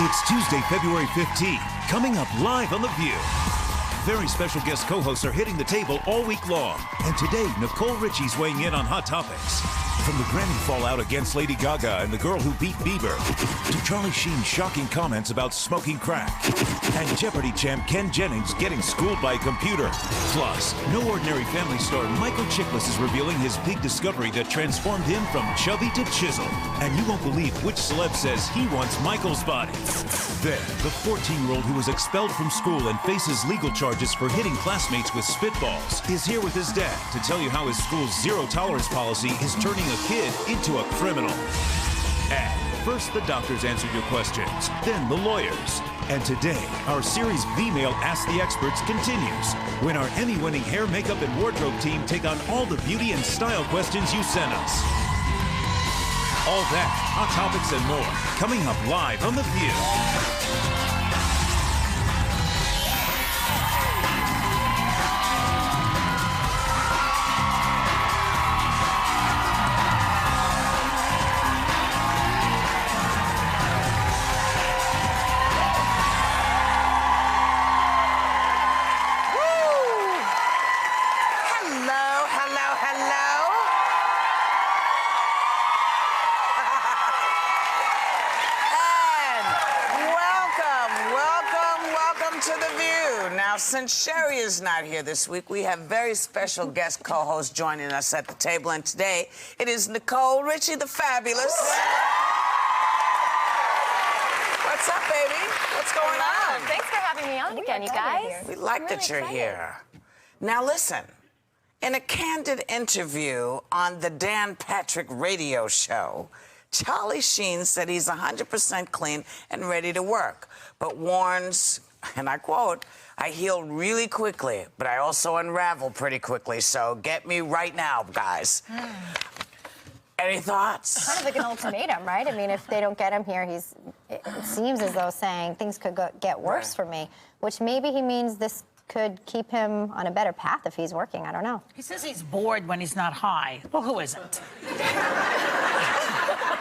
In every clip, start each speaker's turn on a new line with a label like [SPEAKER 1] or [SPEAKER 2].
[SPEAKER 1] It's Tuesday, February 15th. Coming up live on The View. Very special guest co-hosts are hitting the table all week long. And today, Nicole Richie's weighing in on hot topics. From the Grammy fallout against Lady Gaga and the girl who beat Bieber, to Charlie Sheen's shocking comments about smoking crack, and Jeopardy champ Ken Jennings getting schooled by a computer. Plus, no ordinary family star Michael Chiklis is revealing his big discovery that transformed him from chubby to chiseled. And you won't believe which celeb says he wants Michael's body. Then, the 14-year-old who was expelled from school and faces legal charges for hitting classmates with spitballs is here with his dad to tell you how his school's zero-tolerance policy is turning a kid into a criminal. And first, the doctors answered your questions, then the lawyers. And today, our series V-Mail Ask the Experts continues, when our Emmy-winning hair, makeup, and wardrobe team take on all the beauty and style questions you sent us. All that, hot topics, and more, coming up live on The View.
[SPEAKER 2] Since Sherry is not here this week, we have very special guest co-host joining us at the table, and today it is Nicole Richie, the fabulous. What's up, baby? What's going on?
[SPEAKER 3] Thanks for having me on again, you guys.
[SPEAKER 2] We like that you're here. Now listen, in a candid interview on the Dan Patrick radio show, Charlie Sheen said he's 100% clean and ready to work, but warns, and I quote, "I heal really quickly, but I also unravel pretty quickly, so get me right now, guys." Any thoughts?
[SPEAKER 3] Kind of like an ultimatum, right? I mean, if they don't get him here, it seems as though saying things could get worse for me, which maybe he means this could keep him on a better path if he's working. I don't know.
[SPEAKER 4] He says he's bored when he's not high. Well, who isn't?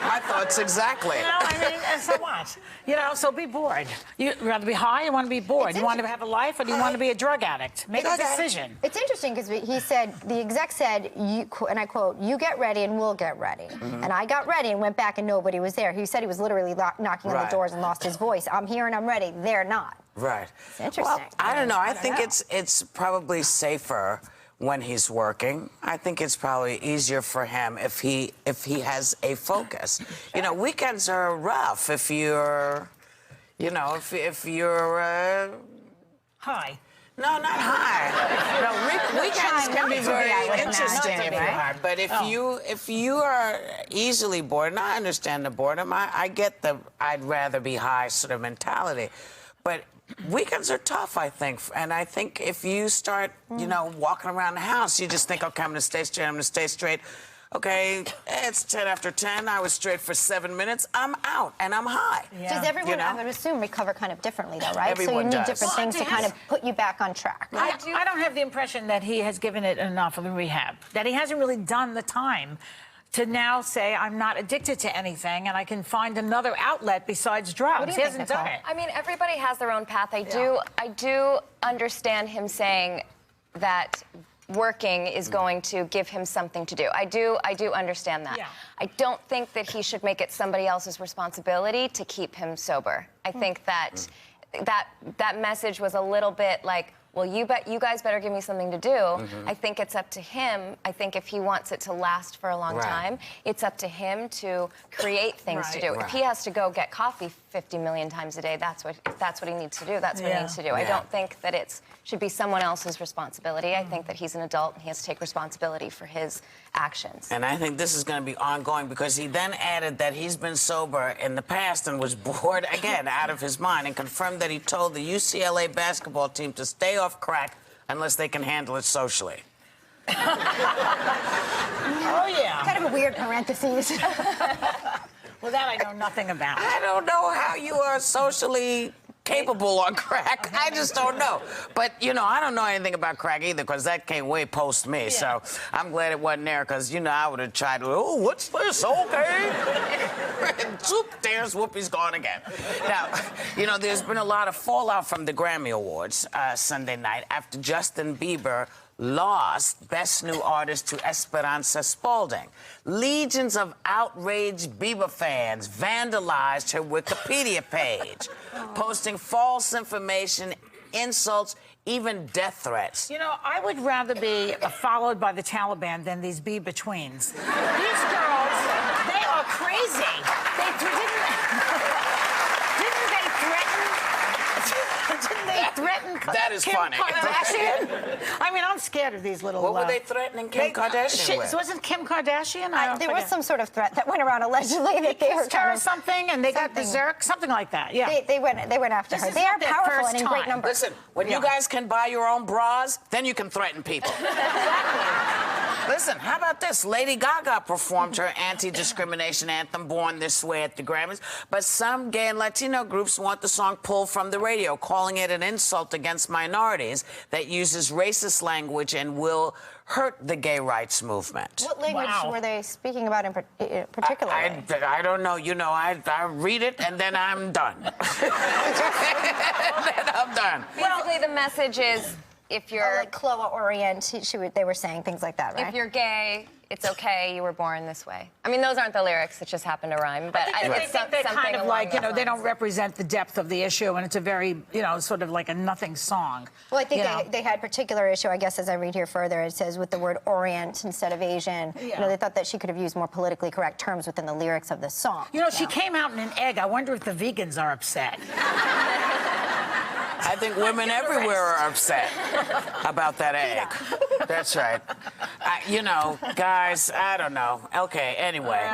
[SPEAKER 2] My thoughts exactly.
[SPEAKER 4] You know, I mean, so what? You know, so be bored. You rather be high, you want to be bored. You want to have a life, or do you want to be a drug addict? Make a decision.
[SPEAKER 3] It's interesting because he said, the exec said, and I quote, "You get ready and we'll get ready." And I got ready and went back and nobody was there. He said he was literally knocking on the doors and lost his voice. I'm here and I'm ready. They're not.
[SPEAKER 2] Right.
[SPEAKER 3] It's interesting.
[SPEAKER 2] Well, I don't know. I think it's probably safer when he's working. I think it's probably easier for him if he has a focus. You know, weekends are rough if you're, you know, if you're
[SPEAKER 4] high.
[SPEAKER 2] No, not high. No, weekends can be very interesting if you're high. But if you are easily bored, and I understand the boredom, I get the I'd rather be high sort of mentality, but weekends are tough, I think. And I think if you start, you know, walking around the house, you just think, okay, I'm going to stay straight, I'm going to stay straight. Okay, it's 10 after 10. I was straight for 7 minutes. I'm out, and I'm high.
[SPEAKER 3] Yeah. Does everyone, I would assume, recover kind of differently, though, right?
[SPEAKER 2] Everyone
[SPEAKER 3] so you need
[SPEAKER 2] does.
[SPEAKER 3] different things to kind of put you back on track.
[SPEAKER 4] I don't have the impression that he has given it enough of the rehab, that he hasn't really done the time to now say, I'm not addicted to anything and I can find another outlet besides drugs. He hasn't done it.
[SPEAKER 3] I
[SPEAKER 5] mean, everybody has their own path. I do understand him saying that working is going to give him something to do. I do understand that. Yeah. I don't think that he should make it somebody else's responsibility to keep him sober. I think that that message was a little bit like, well, you guys better give me something to do. I think it's up to him. I think if he wants it to last for a long time, it's up to him to create things to do. If he has to go get coffee 50 million times a day, that's what he needs to do. That's what he needs to do. I don't think that it should be someone else's responsibility. I think that he's an adult and he has to take responsibility for his actions.
[SPEAKER 2] And I think this is going to be ongoing because he then added that he's been sober in the past and was bored again out of his mind, and confirmed that he told the UCLA basketball team to stay off crack unless they can handle it socially.
[SPEAKER 4] Oh, yeah.
[SPEAKER 3] Kind of a weird parentheses.
[SPEAKER 4] Well, that I know nothing about.
[SPEAKER 2] I don't know how you are socially capable on crack. I just don't know. But, you know, I don't know anything about crack either because that came way post me. Yeah. So I'm glad it wasn't there because, you know, I would have tried to, oh, what's this? Okay. And zoop, there's Whoopi's gone again. Now, you know, there's been a lot of fallout from the Grammy Awards Sunday night after Justin Bieber lost Best New Artist to Esperanza Spalding. Legions of outraged Bieber fans vandalized her Wikipedia page, posting false information, insults, even death threats.
[SPEAKER 4] You know, I would rather be followed by the Taliban than these be-betweens. These girls, they are crazy. Didn't they threaten
[SPEAKER 2] that is
[SPEAKER 4] Kim
[SPEAKER 2] funny.
[SPEAKER 4] Kardashian? I mean, I'm scared of these little...
[SPEAKER 2] What were they threatening Kim Kardashian with?
[SPEAKER 4] Wasn't Kim Kardashian?
[SPEAKER 3] There was some sort of threat that went around allegedly that they were
[SPEAKER 4] trying something, and they got berserk, something like that. Yeah,
[SPEAKER 3] they went after her. They are powerful and in great numbers.
[SPEAKER 2] Listen, when you guys can buy your own bras, then you can threaten people. Listen, how about this? Lady Gaga performed her anti-discrimination anthem, Born This Way, at the Grammys, but some gay and Latino groups want the song pulled from the radio, calling it an insult against minorities that uses racist language and will hurt the gay rights movement.
[SPEAKER 3] What language were they speaking about in particular?
[SPEAKER 2] I don't know. You know, I read it and then I'm done. Then I'm done.
[SPEAKER 5] Basically, the message is, if you're
[SPEAKER 3] like Chloe Orient, they were saying things like that, right?
[SPEAKER 5] If you're gay, it's okay. You were born this way. I mean, those aren't the lyrics. It just happened to rhyme. But
[SPEAKER 4] I think they're kind of like, you know, they don't represent the depth of the issue, and it's a very, you know, sort of like a nothing song.
[SPEAKER 3] Well, I think they had particular issue, I guess, as I read here further, it says with the word Orient instead of Asian. Yeah. You know, they thought that she could have used more politically correct terms within the lyrics of the song.
[SPEAKER 4] You know, she came out in an egg. I wonder if the vegans are upset.
[SPEAKER 2] I think women everywhere are upset about that egg. That's right. You know, guys, I don't know. Okay, anyway.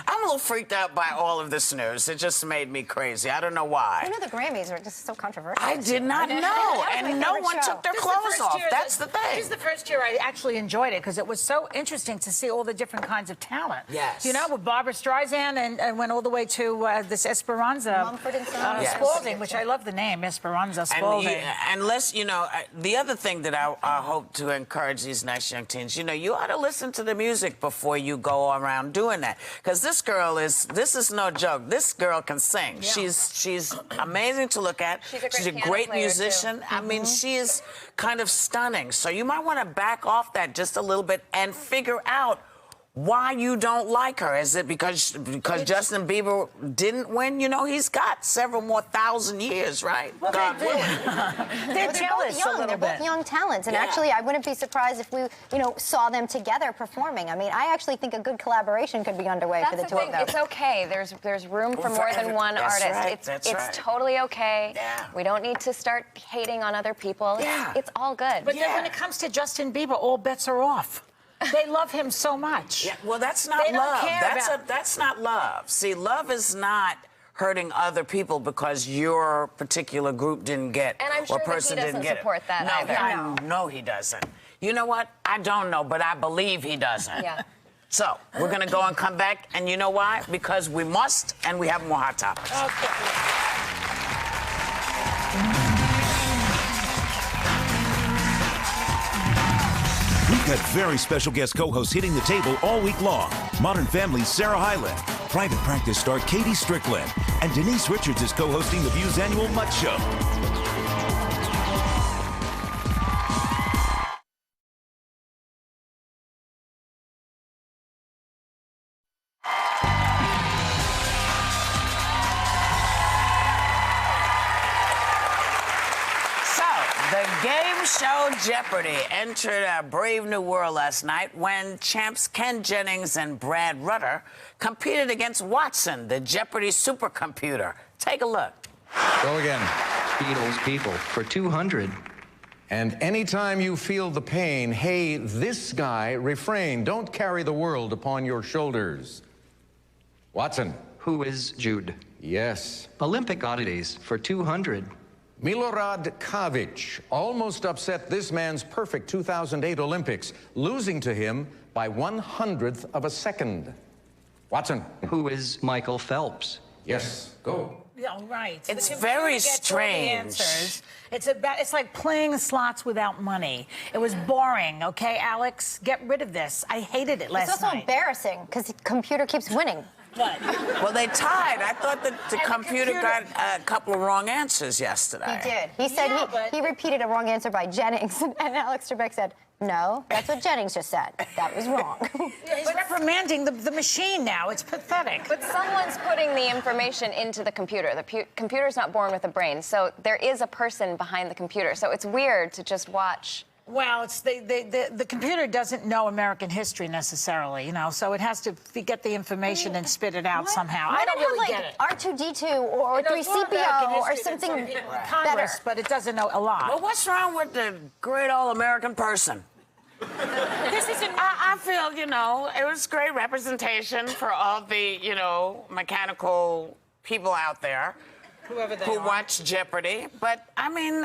[SPEAKER 2] I'm a little freaked out by all of this news. It just made me crazy. I don't know why.
[SPEAKER 3] You know, the Grammys are just so controversial.
[SPEAKER 2] I did not know, and no one took their clothes off. That's the thing.
[SPEAKER 4] This is the first year I actually enjoyed it because it was so interesting to see all the different kinds of talent.
[SPEAKER 2] Yes.
[SPEAKER 4] You know, with Barbra Streisand and went all the way to this Esperanza
[SPEAKER 3] Mumford and Sons.
[SPEAKER 4] Spalding, which I love the name, Esperanza Spalding.
[SPEAKER 2] And let's, you know, the other thing that I hope to encourage these nice young teens, you know, you ought to listen to the music before you go around doing that. Because this is no joke. This girl can sing. Yeah. She's amazing to look at. She's a great musician. I mean, she is kind of stunning. So you might want to back off that just a little bit and figure out why you don't like her. Is it because Justin Bieber didn't win? You know, he's got several more thousand years, right?
[SPEAKER 4] Well,
[SPEAKER 2] God willing.
[SPEAKER 3] They're both young. They're both young talents. And actually, I wouldn't be surprised if we, you know, saw them together performing. I mean, I actually think a good collaboration could be underway for the two of them.
[SPEAKER 5] It's okay. There's room for more than one artist.
[SPEAKER 2] Right.
[SPEAKER 5] It's totally okay.
[SPEAKER 2] Yeah.
[SPEAKER 5] We don't need to start hating on other people.
[SPEAKER 2] Yeah.
[SPEAKER 5] It's all good.
[SPEAKER 4] But then when it comes to Justin Bieber, all bets are off. They love him so much.
[SPEAKER 2] Yeah, well, that's not love. That's not love. See, love is not hurting other people because your particular group didn't get
[SPEAKER 5] and I'm sure
[SPEAKER 2] or person
[SPEAKER 5] that he
[SPEAKER 2] didn't
[SPEAKER 5] doesn't
[SPEAKER 2] get
[SPEAKER 5] support
[SPEAKER 2] it.
[SPEAKER 5] that either.
[SPEAKER 2] I know he doesn't. You know what? I don't know, but I believe he doesn't.
[SPEAKER 5] Yeah.
[SPEAKER 2] So we're going to go and come back, and you know why? Because we must, and we have more Hot Topics.
[SPEAKER 4] Okay.
[SPEAKER 1] We've got very special guest co-hosts hitting the table all week long. Modern Family's Sarah Hyland, Private Practice star Katie Strickland, and Denise Richards is co-hosting The View's annual Mutt Show.
[SPEAKER 2] The game show Jeopardy entered a brave new world last night when champs Ken Jennings and Brad Rutter competed against Watson, the Jeopardy supercomputer. Take a look.
[SPEAKER 6] Go again.
[SPEAKER 7] Beatles people for 200.
[SPEAKER 6] And anytime you feel the pain, hey, this guy, refrain. Don't carry the world upon your shoulders. Watson.
[SPEAKER 7] Who is Jude?
[SPEAKER 6] Yes.
[SPEAKER 7] Olympic oddities for 200.
[SPEAKER 6] Milorad Kavic almost upset this man's perfect 2008 Olympics, losing to him by 1/100th of a second. Watson.
[SPEAKER 7] Who is Michael Phelps?
[SPEAKER 6] Yes, go.
[SPEAKER 4] Yeah, right.
[SPEAKER 2] It's very strange.
[SPEAKER 4] It's like playing slots without money. It was boring, okay, Alex? Get rid of this. I hated it last night.
[SPEAKER 3] It's also embarrassing because the computer keeps winning.
[SPEAKER 4] What?
[SPEAKER 2] Well, they tied. I thought that the computer got a couple of wrong answers yesterday.
[SPEAKER 3] He did. He said he repeated a wrong answer by Jennings, and Alex Trebek said, no, that's what Jennings just said. That was wrong.
[SPEAKER 4] He's reprimanding the machine now. It's pathetic.
[SPEAKER 5] But someone's putting the information into the computer. The computer's not born with a brain, so there is a person behind the computer. So it's weird to just watch.
[SPEAKER 4] Well, it's the computer doesn't know American history necessarily, you know, so it has to get the information and spit it out somehow. I don't really get it.
[SPEAKER 3] R2D2 or 3CPO or something
[SPEAKER 4] Congress, better. But it doesn't know a lot.
[SPEAKER 2] Well, what's wrong with the great all-American person?
[SPEAKER 4] This isn't.
[SPEAKER 2] I feel, you know, it was great representation for all the, you know, mechanical people out there.
[SPEAKER 4] Whoever they
[SPEAKER 2] who
[SPEAKER 4] are.
[SPEAKER 2] watch Jeopardy, but I mean,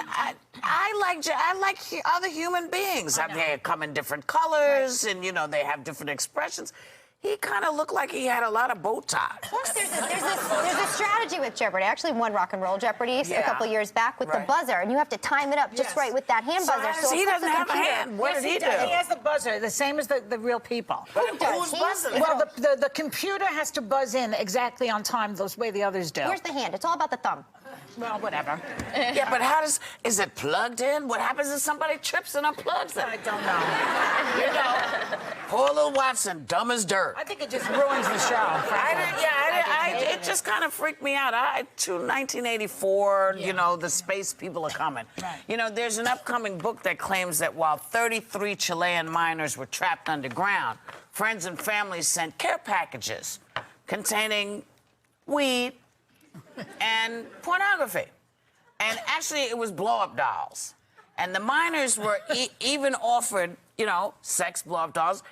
[SPEAKER 2] I like other human beings. They come in different colors, and you know they have different expressions. He kind of looked like he had a lot of bow ties.
[SPEAKER 3] Plus, there's a strategy with Jeopardy. I actually won Rock and Roll Jeopardy a couple years back with the buzzer, and you have to time it up just right with that hand buzzer.
[SPEAKER 2] So he doesn't have a hand. What did he do?
[SPEAKER 4] He has the buzzer, the same as the real people.
[SPEAKER 2] But who's buzzing?
[SPEAKER 4] Well, the computer has to buzz in exactly on time, the way the others do.
[SPEAKER 3] Where's the hand? It's all about the thumb.
[SPEAKER 4] Well, whatever.
[SPEAKER 2] Yeah, but is it plugged in? What happens if somebody trips and unplugs it?
[SPEAKER 4] I don't know.
[SPEAKER 2] You know, poor little Watson, dumb as dirt.
[SPEAKER 4] I think it just ruins the show.
[SPEAKER 2] It just kind of freaked me out. To 1984, you know, the space people are coming.
[SPEAKER 4] Right.
[SPEAKER 2] You know, there's an upcoming book that claims that while 33 Chilean miners were trapped underground, friends and families sent care packages containing weed and pornography. And actually, it was blow-up dolls. And the miners were even offered, you know, sex blow-up dolls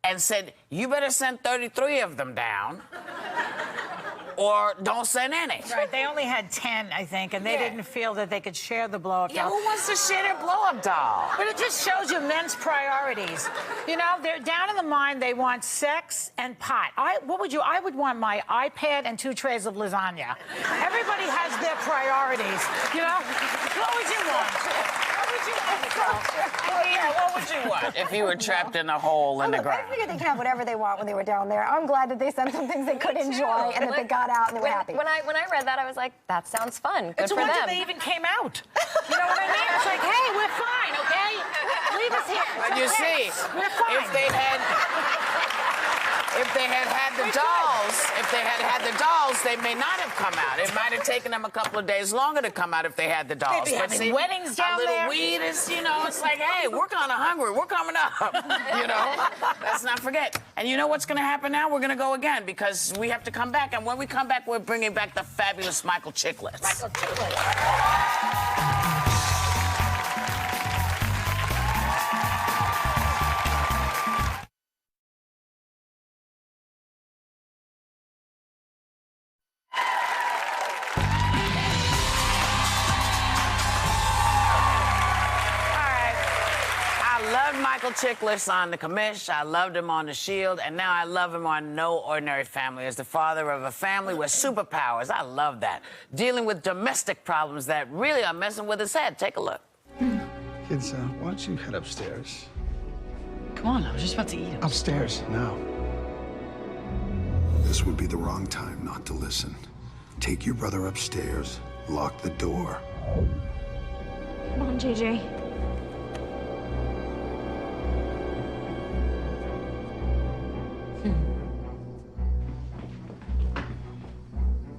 [SPEAKER 2] and said, you better send 33 of them down or don't send any.
[SPEAKER 4] Right, they only had 10, I think, and they didn't feel that they could share the blow-up doll.
[SPEAKER 2] Yeah, who wants to share their blow-up doll?
[SPEAKER 4] But it just shows you men's priorities. You know, they're down in the mine, they want sex and pot. I would want my iPad and 2 trays of lasagna. Everybody has their priorities, you know? What would you want?
[SPEAKER 2] What would you want if you were trapped in a hole in the ground?
[SPEAKER 3] I figured they could have whatever they want when they were down there. I'm glad that they sent some things they could enjoy and that they got out and they were happy.
[SPEAKER 5] When I read that, I was like, that sounds fun. Good
[SPEAKER 4] it's
[SPEAKER 5] for them.
[SPEAKER 4] wonder they even came out. You know what I mean? It's like, hey, we're fine, okay? Leave us here.
[SPEAKER 2] But you see,
[SPEAKER 4] we're fine.
[SPEAKER 2] If they had the dolls, they may not have come out. It might have taken them a couple of days longer to come out if they had the dolls.
[SPEAKER 4] They'd be having weddings down
[SPEAKER 2] there.
[SPEAKER 4] there.
[SPEAKER 2] A little weed is, you know, it's like, hey, we're kind of hungry. We're coming up. You know, let's not forget. And you know what's going to happen now? We're going to go again because we have to come back. And when we come back, we're bringing back the fabulous Michael Chiklis.
[SPEAKER 4] Michael Chiklis.
[SPEAKER 2] Michael Chiklis on The Commish. I loved him on The Shield, and now I love him on No Ordinary Family as the father of a family with superpowers. I love that. Dealing with domestic problems that really are messing with his head. Take a look.
[SPEAKER 8] Kids, why don't you head upstairs?
[SPEAKER 9] Come on, I was just about to eat him.
[SPEAKER 8] Upstairs, now.
[SPEAKER 10] This would be the wrong time not to listen. Take your brother upstairs, lock the door.
[SPEAKER 11] Come on, JJ.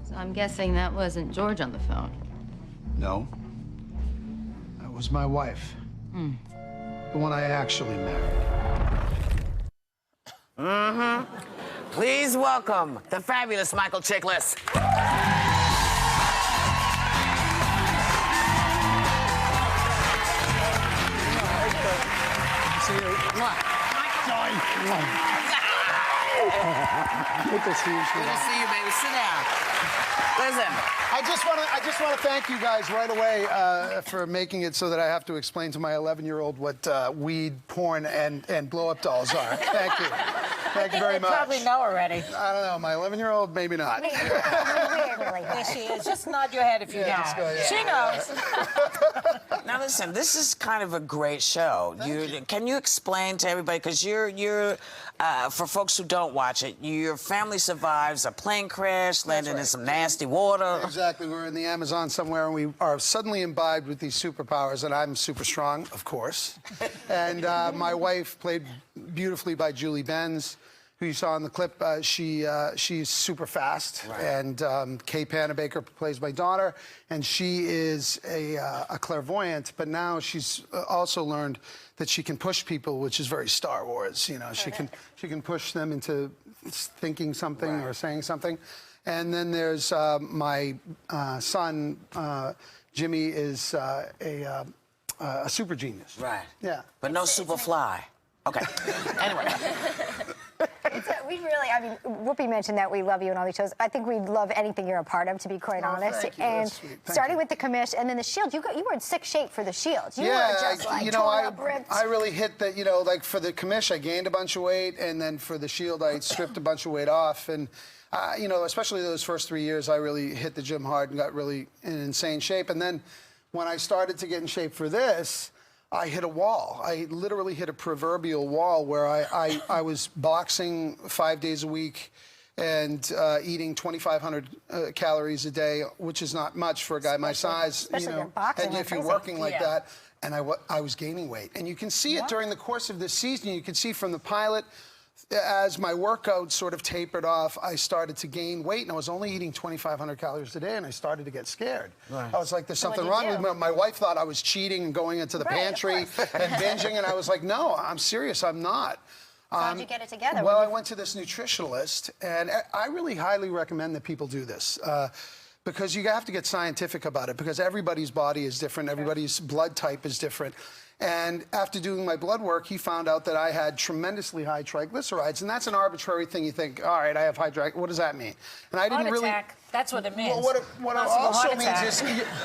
[SPEAKER 9] So I'm guessing that wasn't George on the phone.
[SPEAKER 8] No. That was my wife. The one I actually married.
[SPEAKER 2] Please welcome the fabulous Michael Chiklis.
[SPEAKER 8] Good to see you,
[SPEAKER 2] Good to see you, baby. Sit down. Listen.
[SPEAKER 8] I just want to thank you guys right away for making it so that I have to explain to my 11-year-old what weed, porn, and blow-up dolls are. Thank you. Thank you very much.
[SPEAKER 4] They probably know already.
[SPEAKER 8] I don't know. My 11-year-old, maybe not.
[SPEAKER 3] We really
[SPEAKER 4] There she is. Just nod your head if you know.
[SPEAKER 8] just go, yeah.
[SPEAKER 4] She knows.
[SPEAKER 2] Now listen, this is kind of a great show. Can you explain to everybody, because you're for folks who don't watch it, your family survives a plane crash, landed in some nasty water.
[SPEAKER 8] Exactly. We're in the Amazon somewhere, and we are suddenly imbibed with these superpowers, and I'm super strong, of course. And my wife, played beautifully by Julie Benz, who you saw in the clip, she's super fast. Right. And Kay Panabaker plays my daughter, and she is a clairvoyant, but now she's also learned that she can push people, which is very Star Wars. You know, she can push them into thinking something or saying something. And then there's my son, Jimmy, is a super genius.
[SPEAKER 2] Right.
[SPEAKER 8] Yeah.
[SPEAKER 2] But no super fly. Okay. Anyway.
[SPEAKER 3] We really, I mean, Whoopi mentioned that we love you and all these shows. I think we love anything you're a part of, to be quite honest.
[SPEAKER 8] Thank you.
[SPEAKER 3] And
[SPEAKER 8] That's sweet.
[SPEAKER 3] starting with the commish and then the Shield, you were in sick shape for the Shield. You
[SPEAKER 8] Yeah,
[SPEAKER 3] were just like
[SPEAKER 8] you know,
[SPEAKER 3] torn up, ripped.
[SPEAKER 8] I really hit the, you know, like for the commish, I gained a bunch of weight, and then for the Shield, I stripped a bunch of weight off. And, you know, especially those first 3 years, I really hit the gym hard and got really in insane shape. And then when I started to get in shape for this, I hit a wall. I literally hit a proverbial wall where I was boxing 5 days a week and eating 2,500 calories a day, which is not much for a guy my size.
[SPEAKER 3] Especially
[SPEAKER 8] you know,
[SPEAKER 3] if you're boxing,
[SPEAKER 8] and if you're
[SPEAKER 3] crazy.
[SPEAKER 8] working like that. And I was gaining weight. And you can see it during the course of this season. You can see from the pilot, as my workout sort of tapered off, I started to gain weight, and I was only eating 2,500 calories a day, and I started to get scared. Right. I was like, there's something wrong with me. My wife thought I was cheating and going into the pantry and binging, and I was like, no, I'm serious, I'm not.
[SPEAKER 3] How'd you get it together?
[SPEAKER 8] Well, I went to this nutritionalist, and I really highly recommend that people do this. Because you have to get scientific about it, because everybody's body is different, everybody's blood type is different. And after doing my blood work, he found out that I had tremendously high triglycerides, and that's an arbitrary thing. You think, all right, I have high triglycerides. What does that mean? And I didn't really.
[SPEAKER 4] That's what it means.
[SPEAKER 8] Well, what it also means is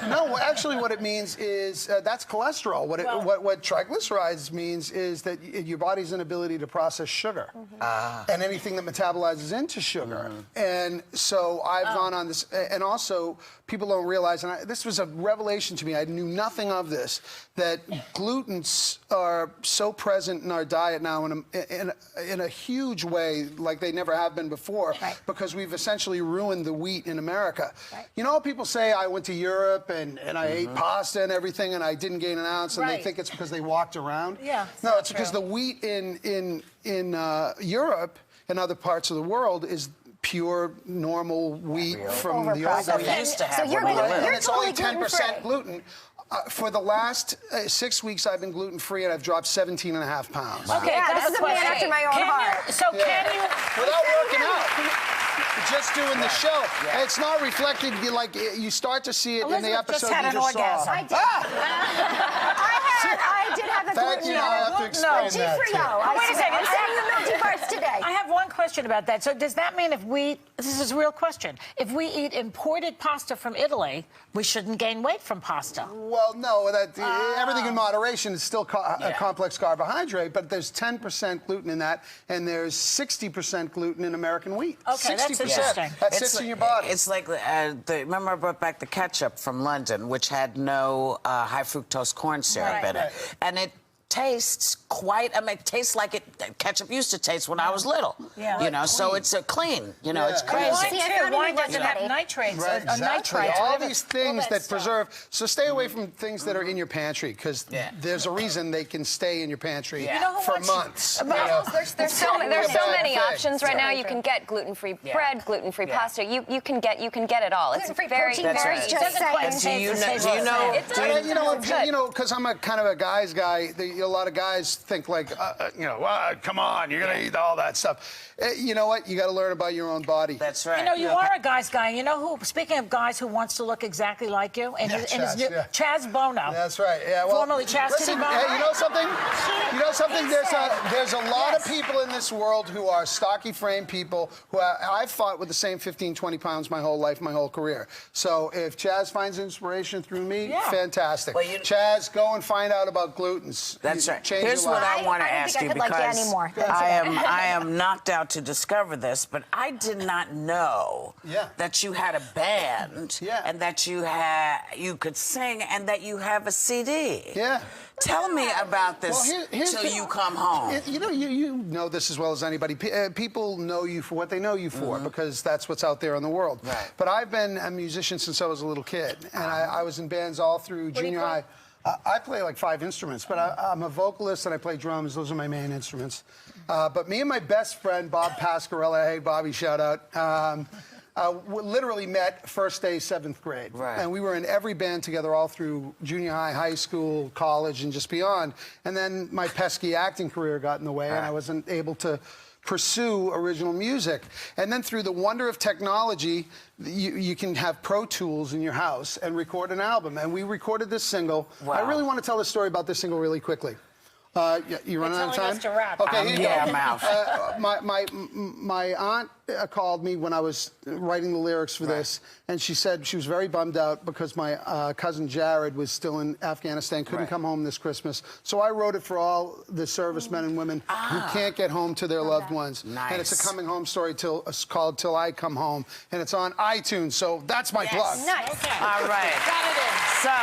[SPEAKER 8] no. Actually, what it means is that's cholesterol. What triglycerides means is that your body's inability to process sugar and anything that metabolizes into sugar. And so I've gone on this, and also people don't realize, and this was a revelation to me. I knew nothing of this, that glutens are so present in our diet now in a huge way, like they never have been before, because we've essentially ruined the wheat in America. You know, people say I went to Europe and I ate pasta and everything and I didn't gain an ounce, and they think it's because they walked around. No, it's because the wheat in Europe and other parts of the world is pure, normal wheat from the old days.
[SPEAKER 3] So you're
[SPEAKER 8] and it's
[SPEAKER 3] totally
[SPEAKER 8] only 10% gluten. For the last 6 weeks, I've been gluten-free, and I've dropped 17.5 pounds.
[SPEAKER 3] Okay, this is a man after my own heart.
[SPEAKER 4] Can you...
[SPEAKER 8] Without working out. Just doing the show. It's not reflected, like, you start to see it in the episode
[SPEAKER 4] just had
[SPEAKER 8] you
[SPEAKER 4] an
[SPEAKER 8] just saw.
[SPEAKER 4] orgasm.
[SPEAKER 3] I did. I did have a
[SPEAKER 8] Thank you, I have to explain that, too.
[SPEAKER 3] Wait a second. I'm sending you milky parts today.
[SPEAKER 4] I have one question about that. So does that mean this is a real question, if we eat imported pasta from Italy, we shouldn't gain weight from pasta?
[SPEAKER 8] Well, no, everything in moderation is still a complex carbohydrate, but there's 10% gluten in that, and there's 60% gluten in American wheat.
[SPEAKER 4] Okay,
[SPEAKER 8] 60%.
[SPEAKER 4] that's interesting.
[SPEAKER 8] That sits in your body.
[SPEAKER 2] It's like, remember I brought back the ketchup from London, which had no high fructose corn syrup in it. And it tastes quite, it tastes like ketchup used to taste when I was little. You know, so it's clean. You know, it's crazy.
[SPEAKER 4] Wine doesn't have nitrates.
[SPEAKER 8] Exactly. All these things that preserve. So stay away from things that are in your pantry, because there's a reason they can stay in your pantry for months.
[SPEAKER 5] There's so many options right now. You can get gluten-free bread, gluten-free pasta. You can get it all. It's very
[SPEAKER 8] you know, because I'm a kind of a guy's guy. A lot of guys think like, come on, you're gonna eat all that stuff. You know what? You got to learn about your own body.
[SPEAKER 2] That's right.
[SPEAKER 4] You know, you are a guy's guy. You know who? Speaking of guys who wants to look exactly like you, Chaz Bono.
[SPEAKER 8] That's right. Yeah. Well,
[SPEAKER 4] formerly Chastity Bono.
[SPEAKER 8] Hey, you know something? You know something? There's a lot of people in this world who are stocky frame people who I've fought with the same 15, 20 pounds my whole life, my whole career. So if Chaz finds inspiration through me, fantastic. Well, Chaz, go and find out about glutens.
[SPEAKER 2] That's right.
[SPEAKER 8] Change your life.
[SPEAKER 2] what I want to ask you, because I am knocked out to discover this, but I did not know that you had a band and that you could sing and that you have a CD.
[SPEAKER 8] Yeah.
[SPEAKER 2] Tell me about this till you come home.
[SPEAKER 8] You know this as well as anybody. People know you for what they know you for, because that's what's out there in the world.
[SPEAKER 2] Right.
[SPEAKER 8] But I've been a musician since I was a little kid, and I was in bands all through junior high. I play like 5 instruments, but I'm a vocalist and I play drums. Those are my main instruments. But me and my best friend, Bob Pascarella, hey, Bobby, shout out, literally met first day, 7th grade.
[SPEAKER 2] Right.
[SPEAKER 8] And we were in every band together all through junior high, high school, college, and just beyond. And then my pesky acting career got in the way, and I wasn't able to pursue original music. And then through the wonder of technology, you can have Pro Tools in your house and record an album. And we recorded this single.
[SPEAKER 2] Wow.
[SPEAKER 8] I really want to tell the story about this single really quickly. You running out of time? Okay, here you go.
[SPEAKER 2] I'm out.
[SPEAKER 8] My aunt called me when I was writing the lyrics for this, and she said she was very bummed out because my cousin Jared was still in Afghanistan, couldn't come home this Christmas. So I wrote it for all the servicemen and women who can't get home to their loved ones.
[SPEAKER 2] Nice.
[SPEAKER 8] And it's a coming home story it's called Till I Come Home, and it's on iTunes. So that's my plug.
[SPEAKER 3] Nice.
[SPEAKER 4] Okay.
[SPEAKER 2] All right.
[SPEAKER 4] Got it in.
[SPEAKER 2] So,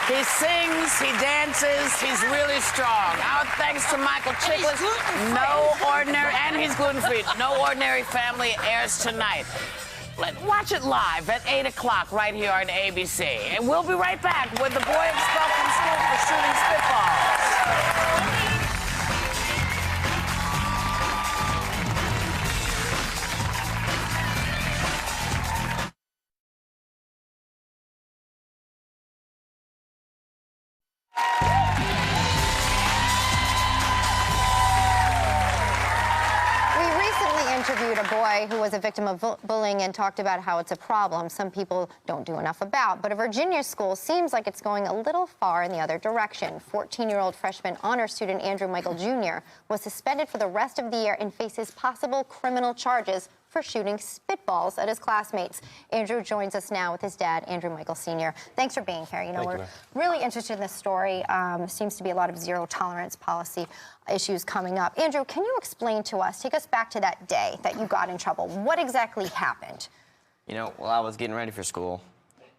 [SPEAKER 2] he sings, he dances, he's really strong. Our thanks to Michael Chiklis. And he's gluten-free. No Ordinary Family airs tonight. Watch it live at 8 o'clock right here on ABC. And we'll be right back with the boy expelled from school for shooting spitballs.
[SPEAKER 3] Interviewed a boy who was a victim of bullying and talked about how it's a problem some people don't do enough about. But a Virginia school seems like it's going a little far in the other direction. 14-year-old freshman honor student Andrew Michael Jr. was suspended for the rest of the year and faces possible criminal charges for shooting spitballs at his classmates. Andrew joins us now with his dad, Andrew Michael Sr. Thanks for being here. We're really interested in this story. Seems to be a lot of zero-tolerance policy issues coming up. Andrew, can you explain to us, take us back to that day that you got in trouble. What exactly happened?
[SPEAKER 12] Well, I was getting ready for school,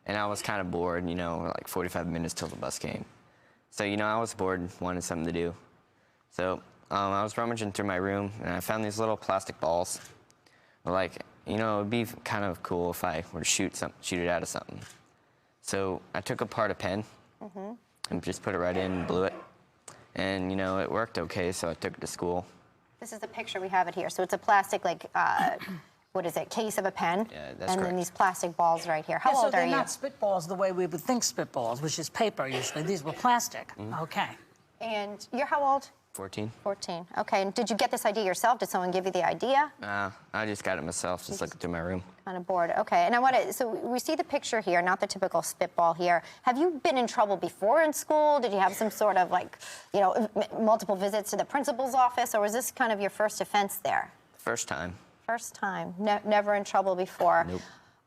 [SPEAKER 12] and I was kind of bored, like 45 minutes till the bus came. So, I was bored and wanted something to do. So, I was rummaging through my room, and I found these little plastic balls. Like, it'd be kind of cool if I were to shoot it out of something. So I took apart a pen and just put it right in and blew it. And, it worked okay, so I took it to school.
[SPEAKER 3] This is the picture. We have it here. So it's a plastic, what is it, case of a pen?
[SPEAKER 12] Yeah, that's
[SPEAKER 3] And then these plastic balls right here. How old are you?
[SPEAKER 4] So they're not spitballs the way we would think spitballs, which is paper usually. These were plastic. Okay.
[SPEAKER 3] And you're how old?
[SPEAKER 12] 14.
[SPEAKER 3] 14. Okay, and did you get this idea yourself? Did someone give you the idea?
[SPEAKER 12] I just got it myself, just looking through my room.
[SPEAKER 3] Kind of bored. Okay, and so we see the picture here, not the typical spitball here. Have you been in trouble before in school? Did you have some sort of multiple visits to the principal's office, or was this kind of your first offense there?
[SPEAKER 12] First time.
[SPEAKER 3] First time. Never in trouble before.
[SPEAKER 12] Nope.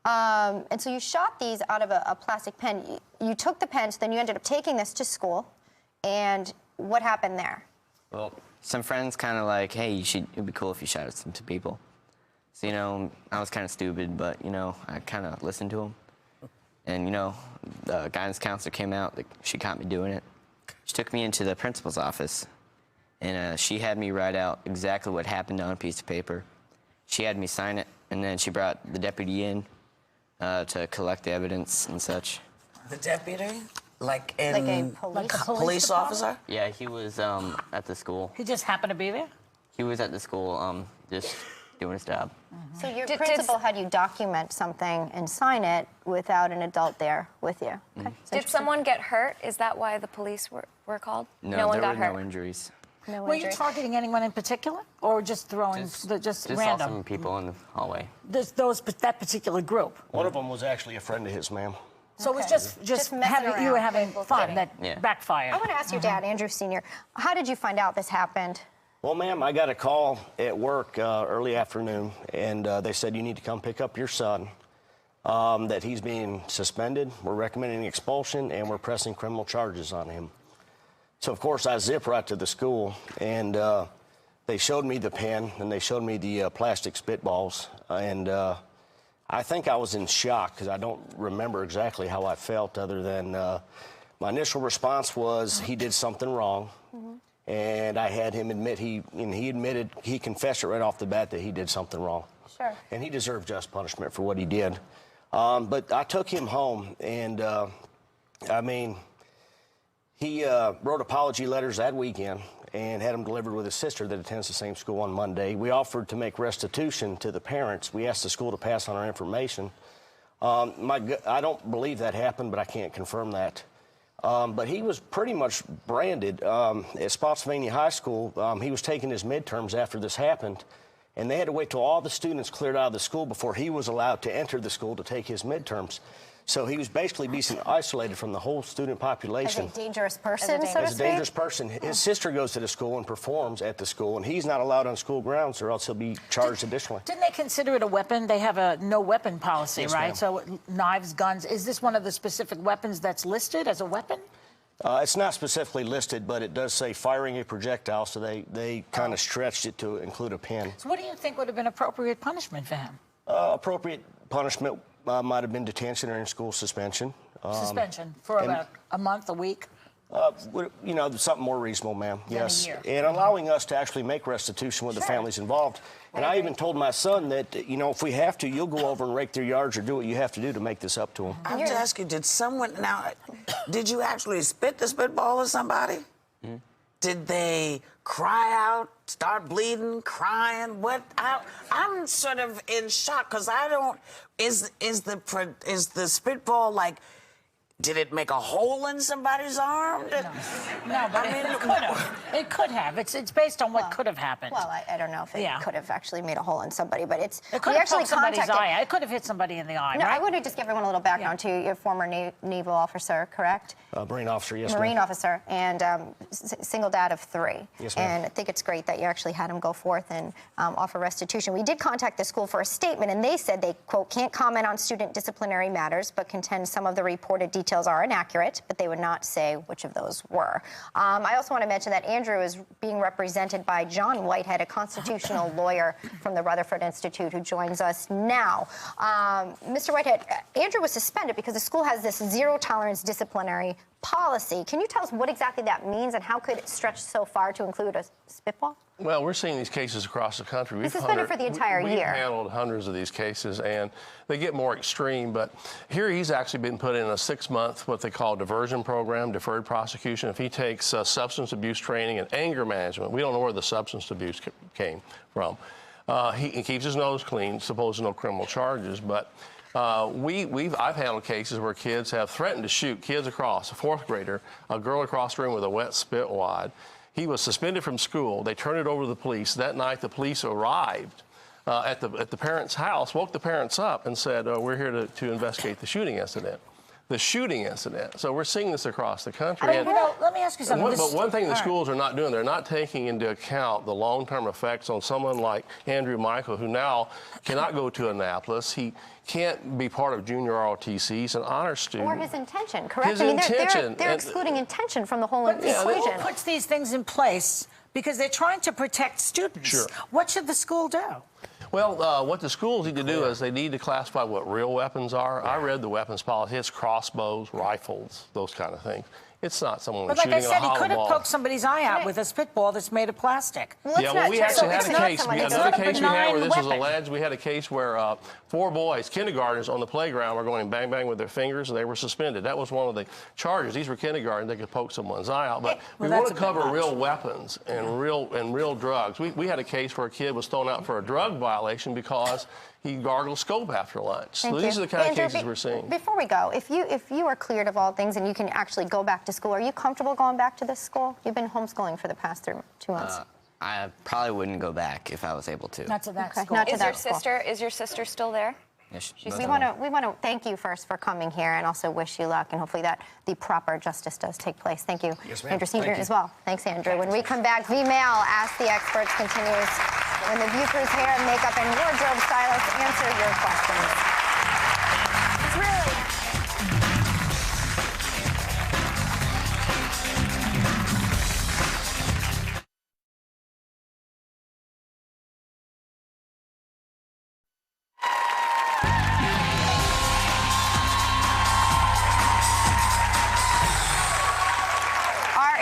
[SPEAKER 3] And so you shot these out of a plastic pen. You took the pen, so then you ended up taking this to school, and what happened there?
[SPEAKER 12] Well, some friends kind of like, hey, it'd be cool if you shot at some people. So, I was kind of stupid, but, I kind of listened to them. And, the guidance counselor came out, she caught me doing it. She took me into the principal's office, and she had me write out exactly what happened on a piece of paper. She had me sign it, and then she brought the deputy in to collect the evidence and such.
[SPEAKER 2] The deputy? Like a police
[SPEAKER 4] department?
[SPEAKER 2] officer?
[SPEAKER 12] Yeah, he was at the school.
[SPEAKER 4] He just happened to be there?
[SPEAKER 12] He was at the school just doing his job.
[SPEAKER 3] So your principal had you document something and sign it without an adult there with you. Okay.
[SPEAKER 5] Did someone get hurt? Is that why the police were called?
[SPEAKER 12] No,
[SPEAKER 5] one got
[SPEAKER 12] there
[SPEAKER 5] hurt.
[SPEAKER 12] were no injuries.
[SPEAKER 3] No
[SPEAKER 4] Were you targeting anyone in particular, or just throwing just
[SPEAKER 12] all
[SPEAKER 4] random?
[SPEAKER 12] some people in the hallway.
[SPEAKER 4] That particular group.
[SPEAKER 13] One of them was actually a friend of his, ma'am.
[SPEAKER 4] So it was just you were having fun that backfired.
[SPEAKER 3] I want to ask your dad, Andrew Sr., how did you find out this happened?
[SPEAKER 13] Well, ma'am, I got a call at work early afternoon, and they said you need to come pick up your son, that he's being suspended. We're recommending expulsion, and we're pressing criminal charges on him. So, of course, I zip right to the school, and they showed me the pen, and they showed me the plastic spitballs, and I think I was in shock because I don't remember exactly how I felt other than my initial response was he did something wrong, and I had him admit he confessed it right off the bat that he did something wrong.
[SPEAKER 3] Sure.
[SPEAKER 13] And he deserved just punishment for what he did. But I took him home, and I mean, he wrote apology letters that weekend and had them delivered with his sister that attends the same school on Monday. We offered to make restitution to the parents. We asked the school to pass on our information. I don't believe that happened, but I can't confirm that. But he was pretty much branded. At Spotsylvania High School, he was taking his midterms after this happened, and they had to wait till all the students cleared out of the school before he was allowed to enter the school to take his midterms. So he was basically being isolated from the whole student population.
[SPEAKER 3] As a dangerous person, so to speak?
[SPEAKER 13] As a dangerous person. His sister goes to the school and performs at the school, and he's not allowed on school grounds or else he'll be charged additionally.
[SPEAKER 4] Didn't they consider it a weapon? They have a no-weapon policy,
[SPEAKER 13] Yes,
[SPEAKER 4] right?
[SPEAKER 13] ma'am.
[SPEAKER 4] So knives, guns. Is this one of the specific weapons that's listed as a weapon?
[SPEAKER 13] It's not specifically listed, but it does say firing a projectile, so they kind of stretched it to include a pin.
[SPEAKER 4] So what do you think would have been appropriate punishment for him?
[SPEAKER 13] Appropriate punishment might have been detention or in-school suspension.
[SPEAKER 4] Suspension for about a month, a week?
[SPEAKER 13] You know, something more reasonable, ma'am. Yes.
[SPEAKER 4] A year.
[SPEAKER 13] And allowing us to actually make restitution with the families involved. And I even told my son that, you know, if we have to, you'll go over and rake their yards or do what you have to do to make this up to them.
[SPEAKER 2] I have to ask you, did you actually spit the spitball at somebody?
[SPEAKER 12] Mm-hmm.
[SPEAKER 2] Did they cry out, start bleeding, crying? I'm sort of in shock because I don't. Is the spitball like? Did it make a hole in somebody's arm?
[SPEAKER 4] No, but it could have. It's based on what could have happened.
[SPEAKER 3] Well, I don't know if it could have actually made a hole in somebody, but it
[SPEAKER 4] could have poked somebody's eye. It could have hit somebody in the eye,
[SPEAKER 3] No,
[SPEAKER 4] right?
[SPEAKER 3] I want to just give everyone a little background to your former naval officer, correct?
[SPEAKER 13] Marine officer, yes,
[SPEAKER 3] Marine officer, and single dad of 3.
[SPEAKER 13] Yes, ma'am.
[SPEAKER 3] And I think it's great that you actually had him go forth and offer restitution. We did contact the school for a statement, and they said they, quote, can't comment on student disciplinary matters, but contend some of the reported details are inaccurate, but they would not say which of those were. I also want to mention that Andrew is being represented by John Whitehead, a constitutional lawyer from the Rutherford Institute, who joins us now. Mr. Whitehead, Andrew was suspended because the school has this zero-tolerance disciplinary policy. Can you tell us what exactly that means and how could it stretch so far to include a spitball?
[SPEAKER 14] Well, we're seeing these cases across the country.
[SPEAKER 3] This has been for the entire year.
[SPEAKER 14] We've handled hundreds of these cases, and they get more extreme. But here he's actually been put in a 6-month, what they call diversion program, deferred prosecution. If he takes substance abuse training and anger management, we don't know where the substance abuse came from. He keeps his nose clean, suppose no criminal charges, but I've handled cases where kids have threatened to shoot kids across, a 4th grader, a girl across the room with a wet spit wad. He was suspended from school. They turned it over to the police. That night, the police arrived at the parents' house, woke the parents up, and said, we're here to investigate the shooting incident. The shooting incident. So we're seeing this across the country.
[SPEAKER 4] Let me ask you something.
[SPEAKER 14] But one thing the schools are not doing, they're not taking into account the long-term effects on someone like Andrew Michael, who now cannot go to Annapolis. He can't be part of junior ROTC. He's an honor student.
[SPEAKER 3] Or his intention, correct?
[SPEAKER 14] His intention.
[SPEAKER 3] They're excluding intention from the whole equation.
[SPEAKER 4] The school puts these things in place because they're trying to protect students.
[SPEAKER 14] Sure.
[SPEAKER 4] What should the school do?
[SPEAKER 14] Well, what the schools need to do is they need to classify what real weapons are. I read the weapons policy. It's crossbows, rifles, those kind of things. It's not someone
[SPEAKER 4] But
[SPEAKER 14] shooting
[SPEAKER 4] like I said,
[SPEAKER 14] a hollow
[SPEAKER 4] he could have
[SPEAKER 14] ball.
[SPEAKER 4] poked somebody's eye out with a spitball that's made of plastic.
[SPEAKER 14] Well, we actually had a case. Another case we had where this was alleged. We had a case where 4 boys, kindergartners, on the playground were going bang bang with their fingers, and they were suspended. That was one of the charges. These were kindergartners; they could poke someone's eye out. But we want to cover real weapons and real drugs. We had a case where a kid was thrown out for a drug violation because he gargled scope after lunch. So these are the kind of cases we're seeing. Before
[SPEAKER 3] we go, if you are cleared of all things and you can actually go back to school, are you comfortable going back to this school? You've been homeschooling for the past 2 months.
[SPEAKER 12] I probably wouldn't go back if I was able to.
[SPEAKER 4] Not to that school.
[SPEAKER 3] Not to that school.
[SPEAKER 5] Is your sister still there?
[SPEAKER 12] Yes,
[SPEAKER 3] We want to thank you first for coming here and also wish you luck and hopefully that the proper justice does take place. Thank you,
[SPEAKER 13] yes, ma'am.
[SPEAKER 3] Andrew Senior as well. Thanks, Andrew. When we come back, V-Mail Ask the Experts continues. When the View Crew's hair, makeup, and wardrobe stylists answer your questions. It's really...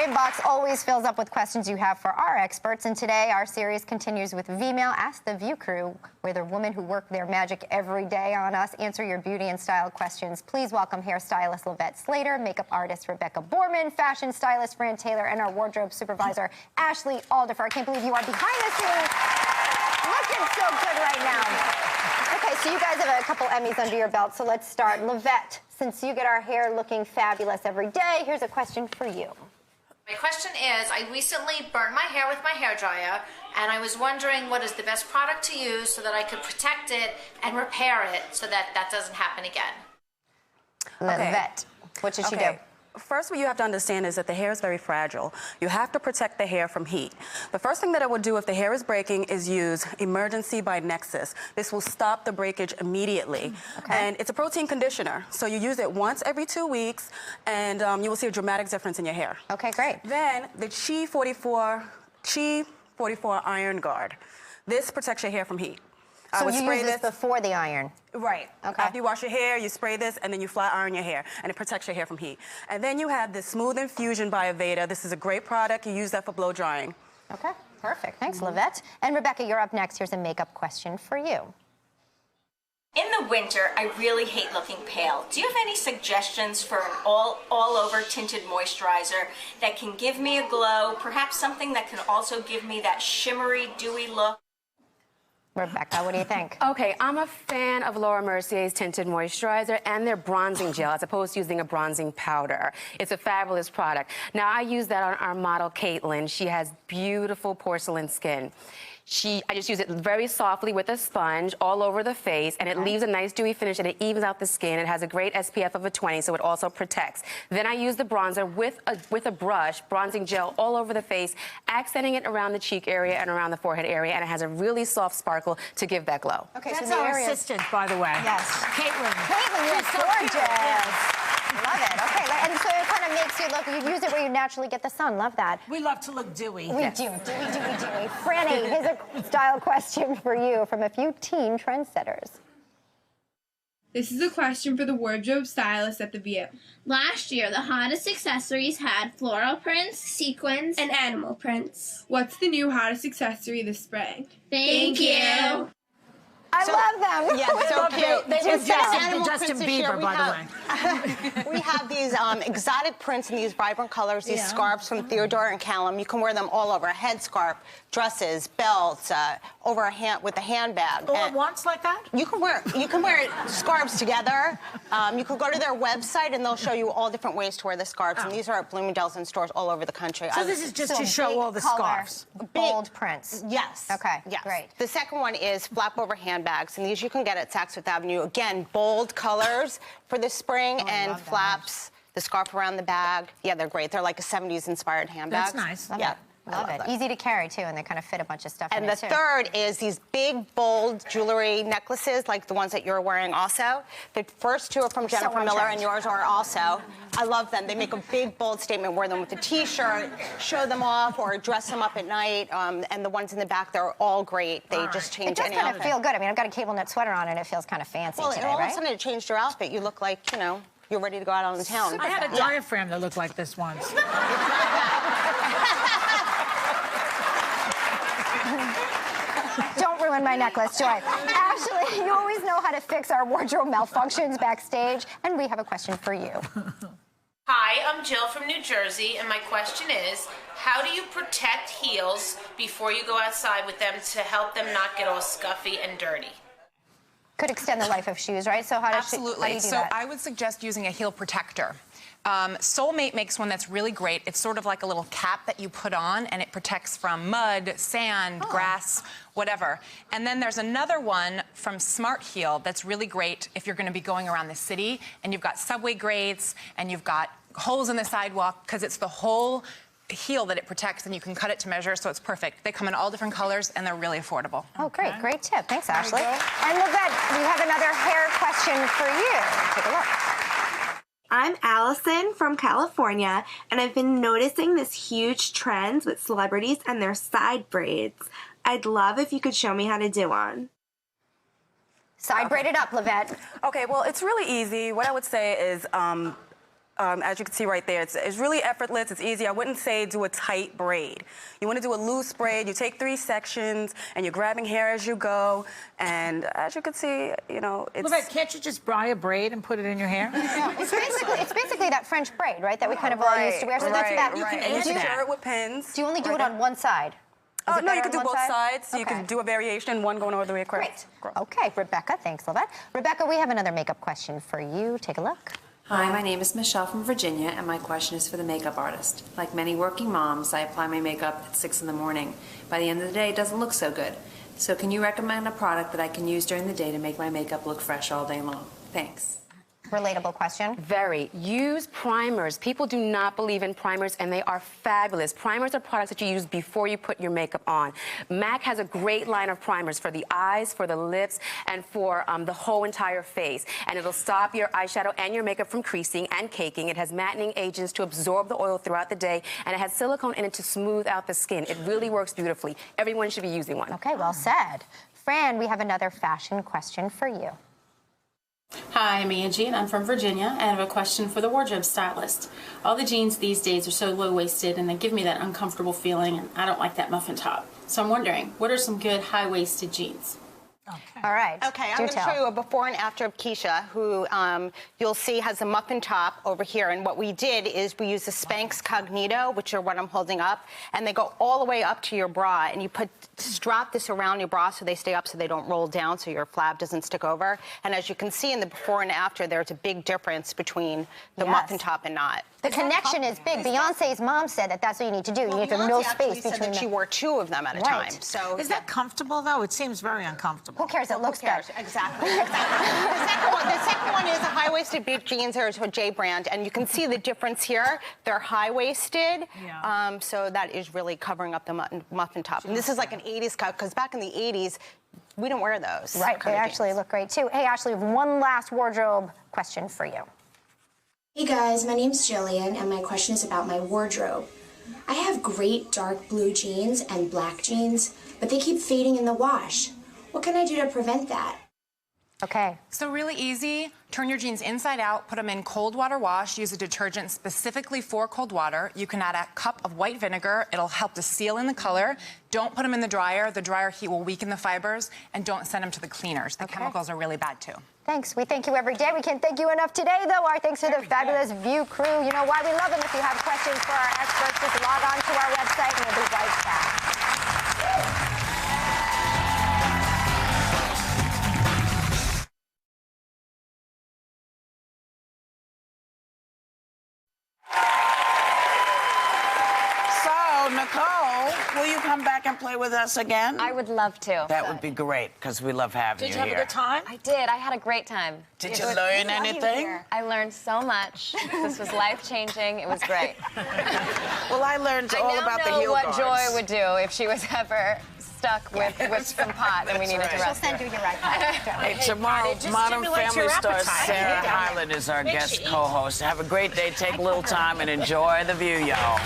[SPEAKER 3] inbox always fills up with questions you have for our experts, and today our series continues with V-Mail Ask the View crew, where the women who work their magic every day on us answer your beauty and style questions. Please welcome hairstylist Lavette Slater, makeup artist Rebecca Borman, fashion stylist Fran Taylor, and our wardrobe supervisor Ashley Aldifer. I can't believe you are behind the scenes looking so good right now. Okay, so you guys have a couple Emmys under your belt, so let's start. Lavette, since you get our hair looking fabulous every day, here's a question for you.
[SPEAKER 15] My question is, I recently burned my hair with my hairdryer, and I was wondering what is the best product to use so that I could protect it and repair it so that that doesn't happen again.
[SPEAKER 3] Lavette, what should she do?
[SPEAKER 16] First, what you have to understand is that the hair is very fragile. You have to protect the hair from heat. The first thing that I would do if the hair is breaking is use Emergency by Nexus. This will stop the breakage immediately. And it's a protein conditioner. So you use it once every 2 weeks, and you will see a dramatic difference in your hair.
[SPEAKER 3] Okay, great.
[SPEAKER 16] Then the Chi 44 Iron Guard. This protects your hair from heat.
[SPEAKER 3] So you use this before the iron?
[SPEAKER 16] Right. Okay. After you wash your hair, you spray this, and then you flat iron your hair, and it protects your hair from heat. And then you have the Smooth Infusion by Aveda. This is a great product. You use that for blow drying.
[SPEAKER 3] Okay, perfect. Thanks, Lavette. And Rebecca, you're up next. Here's a makeup question for you.
[SPEAKER 17] In the winter, I really hate looking pale. Do you have any suggestions for an all-over tinted moisturizer that can give me a glow, perhaps something that can also give me that shimmery, dewy look?
[SPEAKER 3] Rebecca, what do you think?
[SPEAKER 18] Okay, I'm a fan of Laura Mercier's tinted moisturizer and their bronzing gel as opposed to using a bronzing powder. It's a fabulous product. Now, I use that on our model, Caitlin. She has beautiful porcelain skin. I just use it very softly with a sponge all over the face, and it leaves a nice dewy finish, and it evens out the skin. It has a great SPF of a 20, so it also protects. Then I use the bronzer with a brush, bronzing gel all over the face, accenting it around the cheek area and around the forehead area, and it has a really soft sparkle to give that glow.
[SPEAKER 4] Okay, that's our assistant, by the way.
[SPEAKER 3] Yes.
[SPEAKER 4] Caitlin.
[SPEAKER 3] Caitlin, you're
[SPEAKER 4] so
[SPEAKER 3] gorgeous.
[SPEAKER 4] Yes.
[SPEAKER 3] Love it. Okay, and so it kind of makes you look, you use it where you naturally get the sun. Love that.
[SPEAKER 4] We love to look dewy.
[SPEAKER 3] We do. Dewy. Franny, here's a style question for you from a few teen trendsetters.
[SPEAKER 19] This is a question for the wardrobe stylist at The View. Last year, the hottest accessories had floral prints, sequins, and animal prints. What's the new hottest accessory this spring? Thank you.
[SPEAKER 3] I love them.
[SPEAKER 20] Yeah, so cute.
[SPEAKER 4] They
[SPEAKER 20] Just
[SPEAKER 4] look Justin Bieber, by
[SPEAKER 20] the way. We have these exotic prints in these vibrant colors, these scarves from Theodore and Callum. You can wear them all over, a headscarf, dresses, belts, over a hand with a handbag.
[SPEAKER 4] All at once like that?
[SPEAKER 20] You can wear scarves together. You could go to their website and they'll show you all different ways to wear the scarves. And these are at Bloomingdale's and stores all over the country.
[SPEAKER 4] So this is just to show all the scarves.
[SPEAKER 3] Bold prints.
[SPEAKER 20] Yes.
[SPEAKER 3] Okay.
[SPEAKER 20] Yes.
[SPEAKER 3] Great.
[SPEAKER 20] The second one is flap over handbags, and these you can get at Saks Fifth Avenue. Again, bold colors for the spring and flaps. The scarf around the bag. Yeah, they're great. They're like a 70s inspired handbag.
[SPEAKER 3] That's nice.
[SPEAKER 20] Yeah.
[SPEAKER 3] Love it. Easy to carry, too, and they kind of fit a bunch of stuff in
[SPEAKER 20] And
[SPEAKER 3] it,
[SPEAKER 20] the
[SPEAKER 3] too.
[SPEAKER 20] third is these big, bold jewelry necklaces, like the ones that you're wearing also. The first two are from Jennifer Miller, and yours are also. I love them. They make a big, bold statement. Wear them with a T-shirt, show them off, or dress them up at night. And the ones in the back, they're all great. They just change any outfit.
[SPEAKER 3] It does kind of feel good. I mean, I've got a cable knit sweater on, and it feels kind of fancy today,
[SPEAKER 20] all
[SPEAKER 3] right?
[SPEAKER 20] of a sudden, it changed your outfit. You look like, you know, you're ready to go out on town.
[SPEAKER 4] I had a diaphragm that looked like this once.
[SPEAKER 3] Don't ruin my necklace, Joy. Ashley, you always know how to fix our wardrobe malfunctions backstage, and we have a question for you.
[SPEAKER 21] Hi, I'm Jill from New Jersey, and my question is, how do you protect heels before you go outside with them to help them not get all scuffy and dirty?
[SPEAKER 3] Could extend the life of shoes, right? So how do
[SPEAKER 22] Absolutely.
[SPEAKER 3] you do
[SPEAKER 22] so
[SPEAKER 3] that?
[SPEAKER 22] I would suggest using a heel protector. Soulmate makes one that's really great. It's sort of like a little cap that you put on, and it protects from mud, sand, grass, whatever. And then there's another one from Smart Heel that's really great if you're going to be going around the city and you've got subway grades and you've got holes in the sidewalk, because it's the whole heel that it protects, and you can cut it to measure, so it's perfect. They come in all different colors, and they're really affordable.
[SPEAKER 3] Oh, great. Great tip. Thanks, Ashley. And Lavette, we have another hair question for you. Take a look.
[SPEAKER 23] I'm Allison from California, and I've been noticing this huge trend with celebrities and their side braids. I'd love if you could show me how to do one.
[SPEAKER 3] Side braid it up, Lavette.
[SPEAKER 16] Okay, well, it's really easy. What I would say is as you can see right there, it's really effortless. It's easy. I wouldn't say do a tight braid. You want to do a loose braid. You take 3 sections, and you're grabbing hair as you go. And as you can see, you know, it's...
[SPEAKER 4] Levette, can't you just buy a braid and put it in your hair?
[SPEAKER 3] Yeah. It's basically that French braid, right, that we kind of all used to wear. So that's that.
[SPEAKER 16] You can insert it with pins.
[SPEAKER 3] Do you only do it on one side?
[SPEAKER 16] Oh, no, you can do both sides. So you can do a variation, one going all the way across.
[SPEAKER 3] Great. Okay, Rebecca, thanks, Levette. Rebecca, we have another makeup question for you. Take a look.
[SPEAKER 1] Hi, my name is Michelle from Virginia, and my question is for the makeup artist. Like many working moms, I apply my makeup at 6 in the morning. By the end of the day, it doesn't look so good. So can you recommend a product that I can use during the day to make my makeup look fresh all day long? Thanks.
[SPEAKER 3] Relatable question.
[SPEAKER 18] Very. Use primers. People do not believe in primers, and they are fabulous. Primers are products that you use before you put your makeup on. MAC has a great line of primers for the eyes, for the lips, and for the whole entire face. And it'll stop your eyeshadow and your makeup from creasing and caking. It has mattening agents to absorb the oil throughout the day, and it has silicone in it to smooth out the skin. It really works beautifully. Everyone should be using one.
[SPEAKER 3] Okay, well said. Fran, we have another fashion question for you.
[SPEAKER 6] Hi, I'm Angie, and I'm from Virginia, and I have a question for the wardrobe stylist. All the jeans these days are so low-waisted, and they give me that uncomfortable feeling, and I don't like that muffin top. So I'm wondering, what are some good high-waisted jeans?
[SPEAKER 3] All right.
[SPEAKER 20] Okay, I'm going to show you a before and after of Keisha, who you'll see has a muffin top over here. And what we did is we used the Spanx Cognito, which are what I'm holding up, and they go all the way up to your bra. And you strap this around your bra so they stay up, so they don't roll down, so your flab doesn't stick over. And as you can see in the before and after, there's a big difference between the muffin top and not.
[SPEAKER 3] The connection is big. Beyonce's mom said that that's what you need to do. You need to have no space between them.
[SPEAKER 20] She wore 2 of them at a time. So
[SPEAKER 4] is that comfortable though? It seems very uncomfortable.
[SPEAKER 3] Who cares? It looks good.
[SPEAKER 20] Exactly. The second one is a high-waisted big jeans. There's a J brand, and you can see the difference here. They're high-waisted, so that is really covering up the muffin top. And this is like an 80s cut, because back in the 80s, we didn't wear those.
[SPEAKER 3] Right. They actually look great too. Hey, Ashley, we have one last wardrobe question for you.
[SPEAKER 7] Hey guys, my name's Jillian, and my question is about my wardrobe. I have great dark blue jeans and black jeans, but they keep fading in the wash. What can I do to prevent that?
[SPEAKER 3] Okay.
[SPEAKER 22] So really easy. Turn your jeans inside out, put them in cold water wash, use a detergent specifically for cold water. You can add a cup of white vinegar. It'll help to seal in the color. Don't put them in the dryer. The dryer heat will weaken the fibers, and don't send them to the cleaners. The chemicals are really bad too.
[SPEAKER 3] Thanks. We thank you every day. We can't thank you enough today, though. Our thanks to the fabulous View crew. You know why we love them. If you have questions for our experts, just log on to our website, and we'll be right back.
[SPEAKER 2] Nicole, will you come back and play with us again?
[SPEAKER 5] I would love to.
[SPEAKER 2] That would be great, because we love having you here.
[SPEAKER 5] Did you have a good time? I did. I had a great time.
[SPEAKER 2] Did you learn anything?
[SPEAKER 5] I learned so much. This was life-changing. It was great.
[SPEAKER 2] Well, I learned all about the heel guards.
[SPEAKER 5] I know what Joy would do if she was ever stuck with some pot and we needed to rescue her.
[SPEAKER 3] She'll send you your iPad.
[SPEAKER 2] Hey, tomorrow, Modern Family star Sarah Hyland is our guest co-host. Have a great day. Take a little time and enjoy the view, y'all.